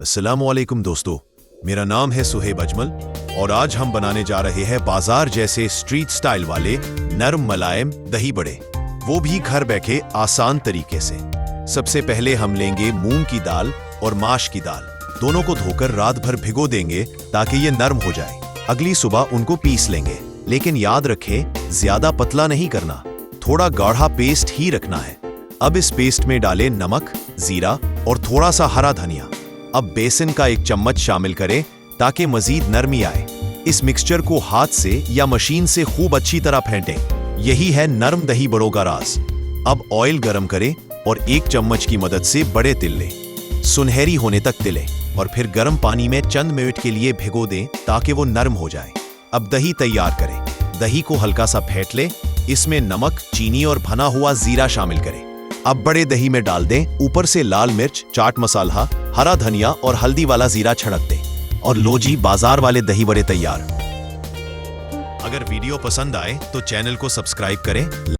अस्सलाम वालेकुम दोस्तों, मेरा नाम है सुहेब अजमल और आज हम बनाने जा रहे हैं बाजार जैसे स्ट्रीट स्टाइल वाले नरम मुलायम दही बड़े, वो भी घर बैठे आसान तरीके से। सबसे पहले हम लेंगे मूंग की दाल और माश की दाल, दोनों को धोकर रात भर भिगो देंगे ताकि ये नरम हो जाए। अगली सुबह उनको पीस लेंगे, लेकिन याद रखें ज्यादा पतला नहीं करना, थोड़ा गाढ़ा पेस्ट ही रखना है। अब इस पेस्ट में डालें नमक, जीरा और थोड़ा सा हरा धनिया। अब बेसन का 1 चम्मच शामिल करें ताकि मजीद नरमी आए। इस मिक्सचर को हाथ से या मशीन से खूब अच्छी तरह फेंटें। यही है नरम दही बड़ों का राज। अब ऑयल गरम करें और 1 चम्मच की मदद से बड़े तिल लें, सुनहरी होने तक तिलें और फिर गर्म पानी में चंद मिनट के लिए भिगो दें ताकि वो नरम हो जाए। अब दही तैयार करें। दही को हल्का सा फेंट लें, इसमें नमक, चीनी और भना हुआ जीरा शामिल करें। अब बड़े दही में डाल दें, ऊपर से लाल मिर्च, चाट मसाला, हरा धनिया और हल्दी वाला जीरा छिड़क दें और लो जी, बाजार वाले दही बड़े तैयार। अगर वीडियो पसंद आए तो चैनल को सब्सक्राइब करें।